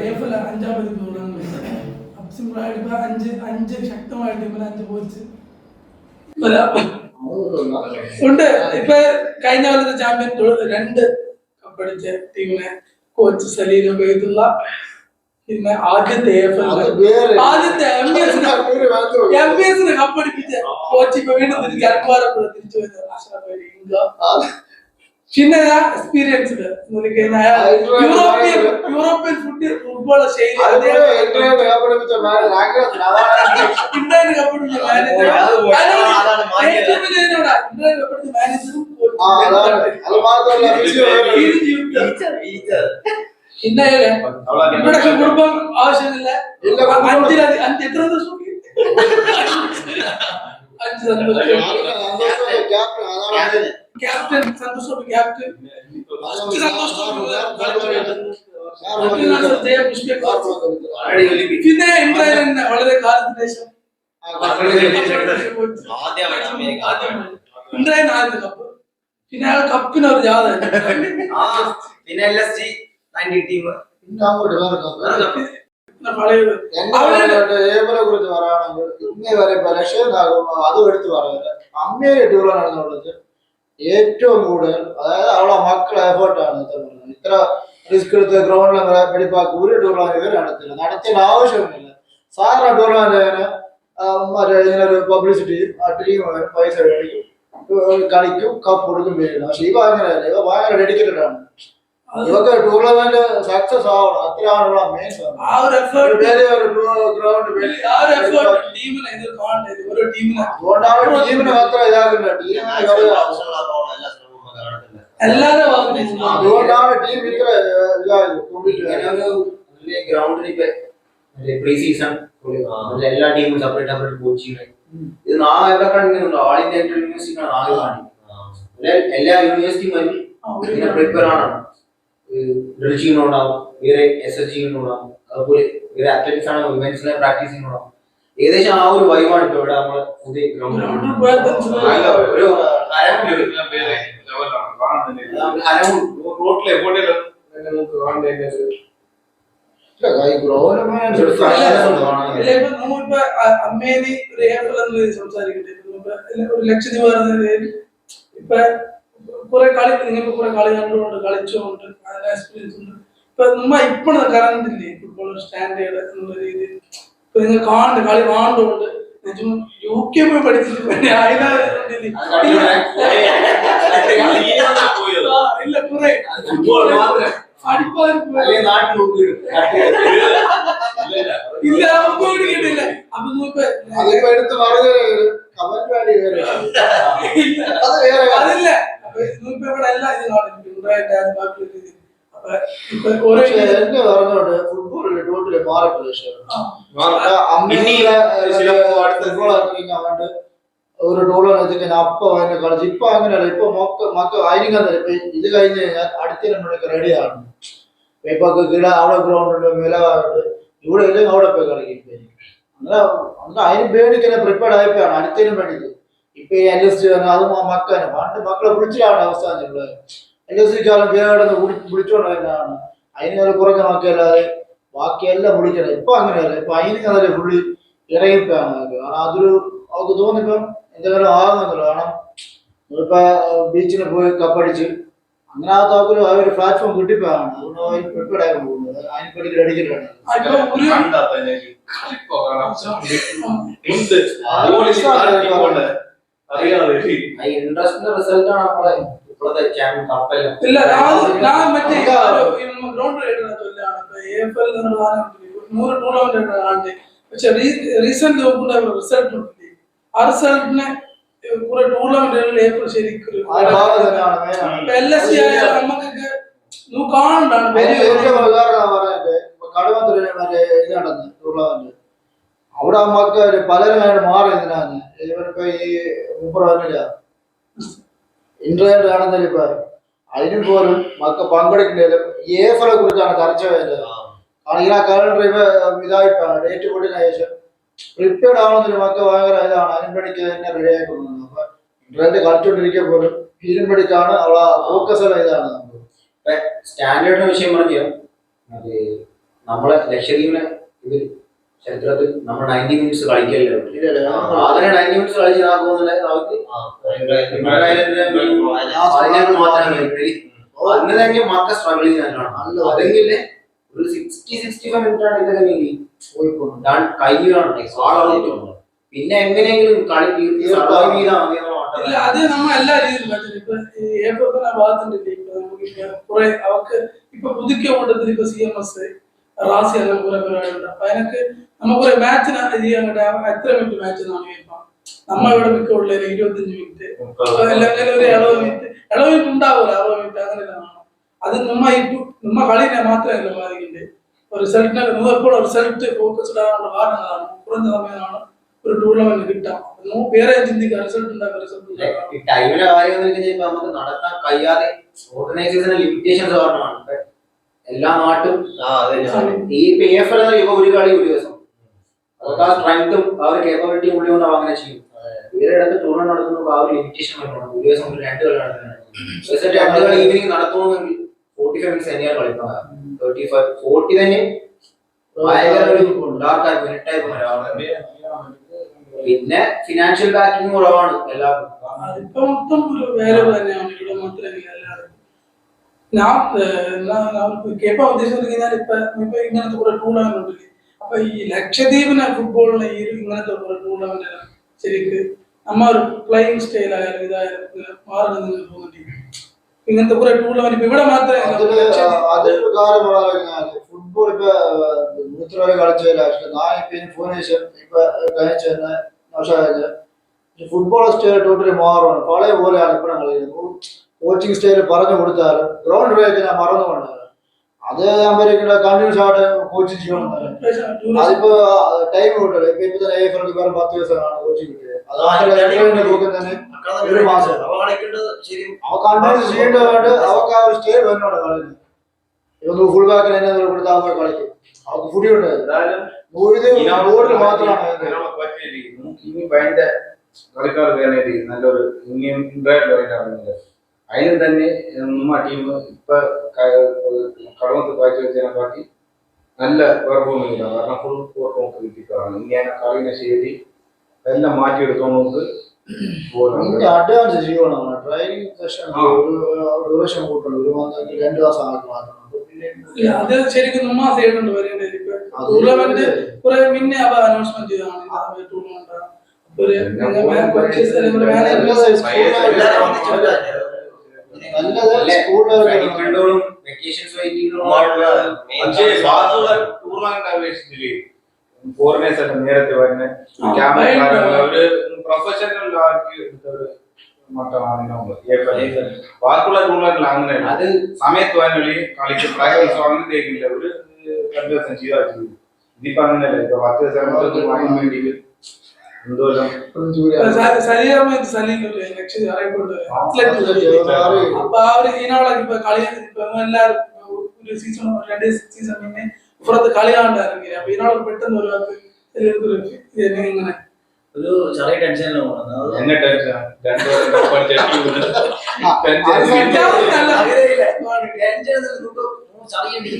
AFL 5ാമത് tournament. അപ്പൊ സിമ്പിളായിട്ട് ഇപ്പൊ 5 ശക്തമായിട്ട് ഇപ്പൊ 5 പോയിച്ച് ഉണ്ട്. ഇപ്പൊ കഴിഞ്ഞ കാലത്തെ ചാമ്പ്യൻ 2 കപ്പടിച്ച ടീമിനെ കോച്ച് സലീം ബൈദുള്ള. പിന്നെ ആദ്യത്തെ MBSന് കപ്പടിപ്പിച്ച കോച്ച് ഇപ്പൊ വീണ്ടും തിരിച്ചു വരുന്നത്. പിന്നെ എക്സ്പീരിയൻസ്ഡ് യൂറോപ്യൻ ഫുട്ബോൾ ശൈലി ഇൻട്രൊഡക്ഷൻ കുടുംബം ആവശ്യമില്ല. 5 എത്ര ദിവസം 5 ക്യാപ്റ്റൻ സന്തോഷ് ക്യാപ്റ്റൻ പിന്നെ ഇംഗ്ലണ്ട് വളരെ കാലത്തിന് ശേഷം ഇംഗ്ലണ്ട് ആദ്യത്തെ കപ്പ്. പിന്നെ കപ്പിന് ഒരു ജാഥ പിന്നെ LSG 90 ടീം കുറിച്ച് പറയുകയാണെങ്കിൽ ഇന്നേ വരെ ലക്ഷ്യമാകുമ്പോൾ അതും എടുത്ത് പറയുന്നത് അമ്മയുടെ ടൂർ നടന്നുള്ളത് ഏറ്റവും കൂടുതൽ. അതായത് അവളെ മക്കളെ എഫേർട്ടാണ് ഇത്ര റിസ്ക് എടുത്ത് ഗ്രൗണ്ടിൽ വെടിപ്പാക്കി ഒരു ടൂർണമെന്റ് ഇവർ നടത്തിയ ആവശ്യമൊന്നുമില്ല. സാധാരണ ടൂർണമെന്റ് മറ്റേ ഇങ്ങനൊരു പബ്ലിസിറ്റി ആ ടീം പൈസ മേടിക്കും, കളിക്കും, കപ്പ് കൊടുക്കും വരുന്നു. പക്ഷെ ഇവ അങ്ങനെയല്ല, ഇവ ഭയങ്കര ഡെഡിക്കേറ്റഡ് ആണ്. ഇവർക്ക് ടൂർണമെന്റ് സക്സസ് ആവണം, അത്രയാണുള്ള മെയിൻ. അതുകൊണ്ടാണ് ടീമിന് മാത്രം ഇതാക്കുന്നത്. അതുകൊണ്ടാണ് ടീം ഗ്രൗണ്ടിൽ പ്രീ സീസൺ എല്ലാ ടീമും സെപ്പറേറ്റ് സെപ്പറേറ്റ് കോച്ചിങ്. ഇത് എവിടെ കണ്ടുണ്ടോ? ഓൾ ഇന്ത്യ യൂണിവേഴ്സിറ്റിയാണ് ആകെ കാണിക്കുന്നത്. എല്ലാ യൂണിവേഴ്സിറ്റിയും പ്രിപ്പയർ ആണ്. ഡ്രിൽ ചെയ്യുന്നുണ്ടാവും, വേറെ SSG ചെയ്യുന്നുണ്ടാവും, അതുപോലെ വേറെ അത്ലറ്റിക്സ് ആണ് വിമൻസിലെ പ്രാക്ടീസ് ചെയ്യുന്നുണ്ടാവും. ഏകദേശം ആ ഒരു വൈവാണ് ഇപ്പൊ ഇവിടെ നമ്മള് പുതിയ ഗ്രൗണ്ട്. അമ്മേനി സംസാരിക്കട്ടെ. ഒരു ലക്ഷദ്വീപ് ഇപ്പൊ കുറെ കളി നിങ്ങൾക്ക് കുറെ കളി കണ്ടുകൊണ്ട് കളിച്ചുകൊണ്ട് എക്സ്പീരിയൻസ് ഉണ്ട്. ഇപ്പൊ ഇപ്പോഴും കറണ്ട് ഇല്ലേ ഫുട്ബോൾ സ്റ്റാൻഡേർഡ് എന്നുള്ള രീതിയിൽ ഇപ്പൊ നിങ്ങൾ കാണുന്നുണ്ട് കളി കാണുകൊണ്ട് UK പോയി പഠിച്ചിട്ട് ഇല്ല കുറെ ഇല്ല കിട്ടില്ല. അപ്പൊ അതില്ല ഇവിടെ എല്ലാം ഇത് പറഞ്ഞോണ്ട് ഫുട്ബോളിൽ ടോട്ടലി മാറിപ്പോയി. ഒരു ടൂർണമെന്റ് അപ്പൊ അതിനെ കളിച്ച് ഇപ്പൊ അങ്ങനെയല്ല. ഇപ്പൊ മക്കൾ അതിനിങ്ങനെ ഇപ്പൊ ഇത് കഴിഞ്ഞ് കഴിഞ്ഞാൽ അടുത്ത 2 മണിക്ക് റെഡിയാണ്. ഇപ്പൊ അവിടെ ഗ്രൗണ്ട് ഉണ്ട്, മിലവുണ്ട്, ഇവിടെ ഇല്ലെങ്കിൽ അവിടെ പോയി കളിക്കും. അങ്ങനെ അതിന് വേണ്ടിക്ക് പ്രിപ്പയർഡ് ആയിപ്പോഴാണ് അടുത്തതിനും വേണ്ടിയിട്ട്. ഇപ്പൊ LSG അത് മക്കാണ് പണ്ട് മക്കളെ വിളിച്ചിട്ടാണ് അവസ്ഥ. LSGക്കാലം വേഗം വിളിച്ചോണ്ട് തന്നെയാണ്. അതിന് കുറഞ്ഞ നോക്കിയല്ലാതെ ബാക്കിയെല്ലാം വിളിക്കണം. ഇപ്പൊ അങ്ങനെയല്ല. ഇപ്പൊ അതിന് പുള്ളി ഇറങ്ങിപ്പോഴാണ്. കാരണം അതൊരു അവർക്ക് തോന്നിപ്പം എന്തെങ്കിലും ആകുന്നല്ലോ. കാരണം ഇപ്പൊ ബീച്ചിൽ പോയി കപ്പടിച്ച് അങ്ങനെ ആ ഒരു പ്ലാറ്റ്ഫോം കിട്ടിപ്പോഴാണ്. അതുകൊണ്ട് പ്രിപ്പയർഡ് ആയി പോകുന്നത്. അതിന് വേണ്ടി അടിക്കലാണ്. റിസൾട്ട് ആണ് നമ്മളെ ഇപ്പോഴത്തെ ചാമ്പ്യൻ കപ്പെല്ലാം. ഇല്ല ഞാൻ മറ്റേ ഗ്രൗണ്ട് AFL 100 ടൂർണമെന്റ് കാണണ്ടേ. പക്ഷെ റീസെന്റ് റിസൾട്ട് ഉണ്ടല്ലേ, ആ റിസൾട്ടിനെ കുറെ ടൂർണമെന്റുകളിൽ ശരിക്കും LSG ആയാലും നമുക്കൊക്കെ കാണണ്ടാണ്. ടൂർണമെന്റ് അവിടെ നമുക്ക് പലരും മാറി. എന്തിനാണ് ഇവരിപ്പോ ഈ മുപ്പറില്ല ഇംഗ്ലണ്ട് കാണുന്നതിൽ ഇപ്പൊ അതിനും പോലും മക്ക പങ്കെടുക്കുന്നതിലും AFL കുറിച്ചാണ് ചർച്ച വരുന്നത്. കാരണം ഈ ആ കാലണ്ടർ ഇതായിട്ടാണ് ഡേറ്റ് കൂടിയതിനു ശേഷം പ്രിപ്പയർഡ് ആവുന്നതിന് മക്ക ഭയങ്കര ഇതാണ്. അതിനുവേണ്ടിക്ക് തന്നെ റെഡി ആയിക്കൊള്ളുന്നത്. അപ്പൊ ഇംഗ്ലണ്ട് കളിച്ചോണ്ടിരിക്കുക പോലും ഇതിനുവേണ്ടിക്കാണ് അവളെ ഫോക്കസ് എല്ലാം ഇതാണ്. സ്റ്റാൻഡേർഡിന്റെ വിഷയം പറഞ്ഞ നമ്മളെ ലക്ഷദ്വീപിനെ ഇത് ചരിത്രത്തിൽ നമ്മൾ 90 മിനിറ്റ്സ് കളിക്കല്ലോ. അങ്ങനെ 90 മിനിറ്റ്സ് കളിച്ച് നടക്കുന്നില്ല അവർക്ക് അന്ന് തന്നെ മക്ക സ്ട്രഗിൾ ചെയ്യാനാണ്. അതെങ്കിൽ ഒരു 60-65 മിനിറ്റാണ് ഇതൊക്കെ നീങ്ങി കഴിഞ്ഞാണ്. പിന്നെ എങ്ങനെയെങ്കിലും കളി തീർത്തി സർവൈവ് ചെയ്താൽ മതി. അത് നമ്മ എല്ലാ രീതിയിലും ഇപ്പൊ ഏകോപന ഭാഗത്തിന്റെ ഇപ്പൊ നമുക്ക് കുറെ അവർക്ക് ഇപ്പൊ പുതുക്കിയ കൂട്ടത്തിൽ ഇപ്പൊ CMS റാസി അങ്ങനെ കുറെ പരിപാടിയുണ്ട്. അപ്പൊ അതിനൊക്കെ നമുക്ക് കുറെ മാച്ചിന് ചെയ്യാൻ എത്ര മിനിറ്റ് മാച്ച് എന്നാണ് ഇപ്പൊ നമ്മ ഇവിടെ മിക്കുള്ള 25 മിനിറ്റ് അല്ലെങ്കിൽ ഒരു 70 മിനിറ്റ് ഉണ്ടാവില്ല. 60 മിനിറ്റ് അങ്ങനെ അത് നമ്മ കളിനെ മാത്രമല്ല ബാധിക്കണ്ടേ. റിസൾട്ടിനെ എപ്പോഴും റിസൾട്ട് ഫോക്കസ്ഡ് ആകാനുള്ള കാരണങ്ങളാണ്. കുറഞ്ഞ സമയമാണ് ഒരു ടൂർണമെന്റ് കിട്ടാം. വേറെ ചിന്തിക്കാം റിസൾട്ട് ഉണ്ടാക്കാം. ടൈമിലെ കാര്യം നമുക്ക് നടത്താൻ കഴിയാതെ ഓർഗനൈസേഷന്റെ ലിമിറ്റേഷൻസ് കാരണമാണ്. എല്ലാ നാട്ടും ഈ PFL ഒരു കളി ഒരു ദിവസം അവർക്ക് ആ സ്ട്രെങ്ത്തും ആ ഒരു കേപ്പബിലിറ്റിയും ഉള്ളിൽ കൊണ്ട് അങ്ങനെ ചെയ്യും. വേറെ ഇടത്ത് ടൂർണമെന്റ് നടത്തുമ്പോൾ ആ ഒരു ലിമിറ്റേഷൻ വരുന്നുണ്ട്. ഒരു ദിവസം 2 കളി നടത്തുന്നുണ്ട്. 2 കളി ഈവനിങ് നടത്തുമെങ്കിൽ 45 മിനിറ്റ്സ് തന്നെയാണ് കളിക്കുന്നത്. 35-40 തന്നെ ഡാർക്ക് മിനിറ്റായി പിന്നെ ഫിനാൻഷ്യൽ ബാക്കിംഗ് കുറവാണ് എല്ലാവർക്കും. ഇപ്പൊ മൊത്തം ഒരു വേറെ തന്നെയാണ് ഇവിടെ മാത്രമല്ല എല്ലാവരും. ഞാൻ കേൾപ്പാൻ ഉദ്ദേശിച്ചിരിക്കുന്നത് ഇപ്പൊ ഇങ്ങനത്തെ കുറെ ടൂർണമെന്റ് ഉണ്ടല്ലേ. അപ്പൊ ഈ ലക്ഷദ്വീപിനെ ഫുട്ബോളിന് ഈ ഇങ്ങനത്തെ കുറെ ടൂർണമെന്റ് ശരിക്ക് നമ്മ ഒരു പ്ലേയിങ് സ്റ്റൈൽ ആയാലും ഇതായാലും മാറണം നിങ്ങൾ തോന്നിട്ട് ഇങ്ങനത്തെ കുറെ ടൂർണമെന്റ് ഇപ്പൊ ഇവിടെ മാത്രമേ ഫുട്ബോൾ ഇപ്പൊ മൂത്രവരെ കളിച്ചില്ല. ഫോനേഷൻ ഇപ്പൊ കഴിച്ചെന്നെ ഫുട്ബോൾ സ്റ്റൈൽ ടോട്ടലി മാറുകയാണ്. പഴയ പോലെയാണ് ഇപ്പോഴും കളിക്കുന്നത്. കോച്ചിങ് സ്റ്റൈൽ പറഞ്ഞു കൊടുത്താലും ഗ്രൗണ്ട് റേക്ക് ഞാൻ മറന്നു പോകണം. അത് ഞാൻ പറയുന്നത് കണ്ടിന്യൂസ് ആയിട്ട് കോച്ചിങ് ചെയ്യണം. അതിപ്പോ ടൈം കിട്ടല്ലോ. ഇപ്പൊ തന്നെ AFL 10 ദിവസമാണ് കോച്ചിങ് കിട്ടിയത്. തന്നെ ഒരു മാസം അവ കണ്ടിന്യൂസ് ചെയ്യേണ്ടതുകൊണ്ട് അവർക്ക് ആ ഒരു സ്റ്റൈൽ തന്നെയാണ് കളിക്കുന്നത്. ഇപ്പൊ ഫുൾ ബാക്കിന് തന്നെ കൊടുത്ത് അവർ കളിക്കും. അവർക്ക് ഫുഡി ഉണ്ട്. ബോർഡിൽ മാത്രമാണ് ഇനി ഭയങ്കര കളിക്കാർ കയറി നല്ലൊരു ഇൻട്രാക്ട് അതിനും തന്നെ നമ്മ ടീം ഇപ്പൊ കടമത്ത് കാഴ്ചവെച്ചതിനെ കാട്ടി നല്ല പെർഫോം ചെയ്യില്ല. കാരണം ഫുൾ കോർട്ട് നമുക്ക് കിട്ടിക്കാറാണ്. ഇനി അതിനെ കളിനെ ശരി എല്ലാം മാറ്റിയെടുക്കാൻ നമുക്ക് അഡ്വാൻസ് ചെയ്യണം. ട്രെയിനിങ് സെഷൻ ഡ്യൂറേഷൻ കൂട്ടണം. 2 മാസം ആക്കി മാറ്റണം. അത് ശരിക്കും നമ്മ സൈഡുണ്ട് വരേണ്ടത്. ടൂർണമെന്റ് കുറെ മുന്നേ അവ അനൗൺസ്മെന്റ് ചെയ്താണ് ടൂർണമെന്റ് ഫോറിനേഴ്സ് ഒക്കെ നേരത്തെ വരുന്ന ഒരു പ്രൊഫഷണൽ ആക്കി എടുത്ത മട്ടമാണ്. ബാക്കിയുള്ള ടൂർണമെന്റിൽ അങ്ങനെ അത് സമയത്ത് വേണ്ടി കളിച്ച് പ്രാക്ടീസ് അങ്ങനെ തേക്കില്ല. ഒരു 2 ദിവസം ചെയ്താൽ ഇതിപ്പോ അങ്ങനെയല്ല. ഇപ്പൊ 10 ദിവസം വാങ്ങാൻ വേണ്ടി അപ്പൊ ആ ഒരു ഈനാളൊക്കെ ഇപ്പൊ കളി എല്ലാരും ഒരു സീസൺ 2 സീസൺ മുന്നേ ഇപ്പുറത്ത് കളി കാണാറുണ്ട്. അപ്പൊ ഈനാളൊക്കെ പെട്ടെന്ന് ഒരാൾക്ക് ഇങ്ങനെ ഒരു ചെറിയ ടെൻഷനിൽ പോകുന്നത്.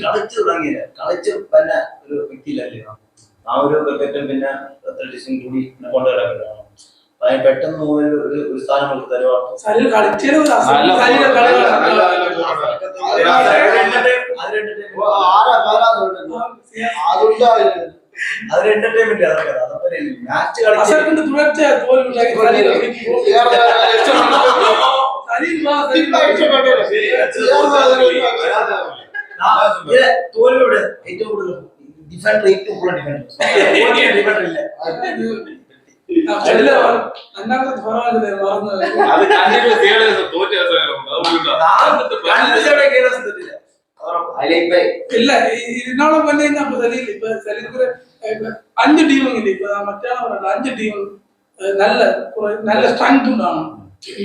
കളിച്ചു തുടങ്ങിയില്ല. കളിച്ച് പിന്നെ ഒരു വ്യക്തിയിലല്ലേ ആ ഒരു ക്രിക്കറ്റും പിന്നെ അത്ലറ്റിക്സും കൂടി കൊണ്ടുവരാൻ പെട്ടെന്ന് ഒരു സ്ഥാനം കൊടുത്ത് തരുവാണ്. അതൊരു എന്റർടൈൻമെന്റ്. അതൊക്കെ മാച്ച് തോൽവിയുടെ ഏറ്റവും കൂടുതൽ ഡിഫൻഡർ ഏറ്റവും കൂടുതൽ ഡിഫൻഡർ ഇല്ല. ഇല്ല ഇതിനോളം തന്നെ സലീൽ ഇപ്പൊ സലീൽ 5 ടീമില്ലേ. ഇപ്പൊ മറ്റാണ് പറഞ്ഞത് 5 ടീം നല്ല സ്ട്രെങ്ത് ഉണ്ടാണ്.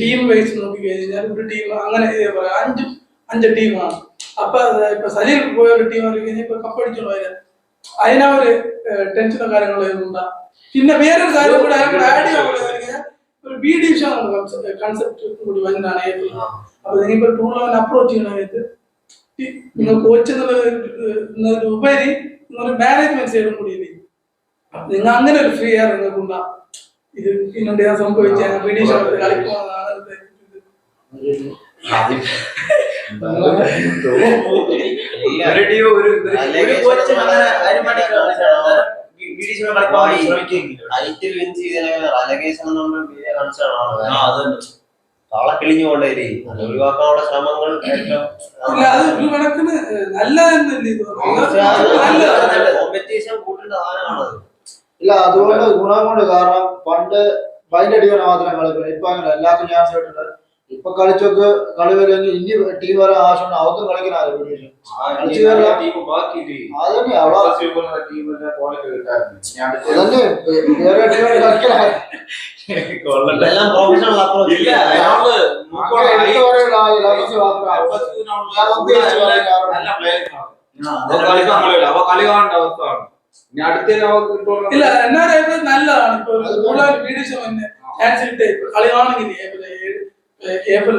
ടീം വൈസ് നോക്കി കഴിഞ്ഞാൽ ഒരു ടീം അങ്ങനെ 5 ടീമാണ്. അപ്പൊ ഇപ്പൊ സലീൽ പോയ ഒരു ടീം കഴിഞ്ഞാൽ ഇപ്പൊ കപ്പടിച്ചോളൂ. അതിനാ ഒരു ടെൻഷനോ കാര്യങ്ങളോ ഉണ്ടാകും. പിന്നെ വേറൊരു കാര്യം കൂടെ ആഡ് ചെയ്യാൻ ഒരു ബി ഡിവിഷൻ കൺസെപ്റ്റ് കൂടി വന്നതാണ്. അപ്പൊ നിങ്ങളിപ്പോ ടൂർണമെന്റ് അപ്രോച്ച് ചെയ്യണമായിട്ട് നിങ്ങൾ കോച്ച് എന്നുള്ളതിന് ഉപരി നിങ്ങളൊരു മാനേജ്മെന്റ് സൈഡും കൂടി ഇല്ലേ. നിങ്ങൾ അങ്ങനെ ഒരു ഫ്രീ എയർ നിങ്ങൾക്കുണ്ടാ. ഇത് പിന്നെന്താ സംഭവിച്ചാൽ ബ്രിട്ടീഷ് കളിക്കുമെന്നാണ് കിളിഞ്ഞു കൊണ്ടേ ഒഴിവാക്കാനുള്ള ശ്രമങ്ങൾ അല്ല അത് ഒരു കണക്കിന് നല്ലതെന്നല്ലേ കോമ്പറ്റീഷൻ കൂട്ടേണ്ട സാധനമാണത്. ഇല്ല അതുകൊണ്ട് ഗുണം കൊണ്ട്, കാരണം പണ്ട് പതിന്റെ ടീമിനെ മാത്രം കളിക്കുന്നത്, ഇപ്പൊ അങ്ങനെ എല്ലാവർക്കും ചാൻസ് കിട്ടുന്നത്. ഇപ്പൊ കളിച്ചൊക്കെ കളി വരെങ്കിൽ ഇനി ടീം വരാൻ ആവശ്യമുണ്ട്, അവർക്കും കളിക്കാനല്ലോ അതന്നെ അവിടെ അതന്നെ വേറെ ടീമിനെ കളിക്കാനായി എല്ലാം പ്രൊഫഷണൽ അപ്രോച്ച് ഇല്ല. ഇല്ല എന്നാലും നല്ലതാണ്. ഇപ്പൊ വീഡിയോസ് തന്നെ ചാൻസ് കിട്ടേ കളി കാണുമെങ്കിൽ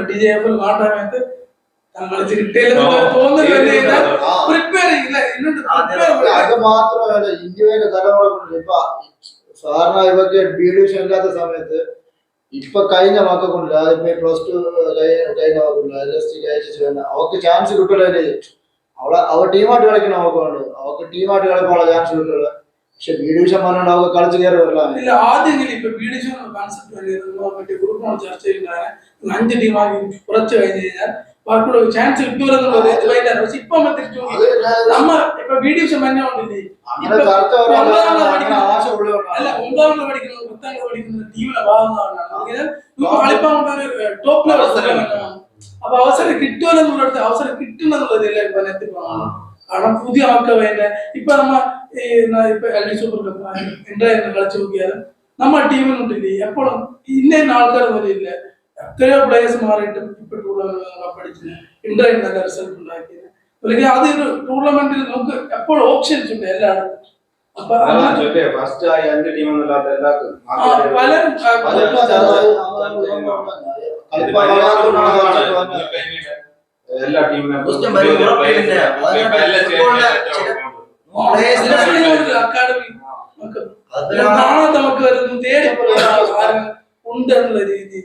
DJ മാറ്റാമത്ത് കളിച്ച് കിട്ടിയില്ലെന്ന് തോന്നുന്നില്ല. പ്രിപ്പയർ അത് മാത്രമല്ല ഇന്ത്യയിലെ തലമുറ കൊണ്ട് ഇപ്പൊ സാധാരണ ഇവർക്ക് ബി-ഡിവിഷൻ ഇല്ലാത്ത സമയത്ത് ഇപ്പൊ കഴിഞ്ഞ മക്കൾക്കുണ്ട്, അതിപ്പോ +2 കഴിഞ്ഞ മക്കളുണ്ട്, അവർക്ക് ചാൻസ് കിട്ടില്ലേ. അവർ ടീമായിട്ട് കളിക്കണം, അവർക്ക് ടീമായിട്ട് കളിക്കാനുള്ള ചാൻസ് കിട്ടില്ല. പക്ഷെ ബി-ഡിവിഷൻ പറഞ്ഞുകൊണ്ട് അവർക്ക് കളിച്ച് കയറി വരില്ല. ഇല്ല ആദ്യമെങ്കിലും ഇപ്പൊ ബി-ഡിവിഷൻ കോൺസെപ്റ്റ് മറ്റേ ഗ്രൂപ്പിനോട് ചർച്ച ചെയ്യുന്നതാണ്. 5 ടീമാക്കി കുറച്ച് കഴിഞ്ഞ് കഴിഞ്ഞാൽ ബാക്കിയുള്ള ചാൻസ് കിട്ടുമല്ലോന്നുള്ളത്. പക്ഷെ ഇപ്പൊ തിരിച്ചു നമ്മ ഇപ്പൊ ബി-ഡിവിഷൻ തന്നെ കൊണ്ടില്ലേ. അല്ല 9 പഠിക്കുന്ന 10 പഠിക്കുന്ന ടീമിന്റെ ഭാഗങ്ങളാണ്. കളിപ്പാൻ ടോപ്പ് ലെവൽ. അപ്പൊ അവസരം കിട്ടുമല്ലോന്നുള്ളത്, അവസരം കിട്ടുമെന്നുള്ളത് എല്ലാവരും എത്തിപ്പോണം. കാരണം പുതിയ ആൾക്കാർ വേണ്ട. ഇപ്പൊ നമ്മ ഇപ്പൊ LD സൂപ്പർ കപ്പ് ഇന്ത്യ കളിച്ചു നോക്കിയാലും നമ്മ ടീമിനുണ്ടില്ലേ എപ്പോഴും ഇന്ന ആൾക്കാർ പോലെ ഇല്ല. എത്രയോ പ്ലേയേഴ്സ് മാറിയിട്ടും ഇപ്പൊ ടൂർണമെന്റ് കപ്പടിച്ചില്ല, ഇന്ത്യ നല്ല റിസൾട്ട് ഉണ്ടാക്കിയത്. അല്ലെങ്കിൽ അതൊരു ടൂർണമെന്റിൽ നമുക്ക് എപ്പോഴും ഓപ്ഷൻസ് ഉണ്ട് എല്ലായിടത്തും. അപ്പൊ ഫസ്റ്റ് ആയി 5 ടീമൊന്നുമില്ലാത്ത എല്ലാവർക്കും പലരും എല്ലാ ടീമിനും അക്കാഡമി കാണാൻ നമുക്ക് വരുന്നു തേടി ഉണ്ട് എന്നുള്ള രീതി.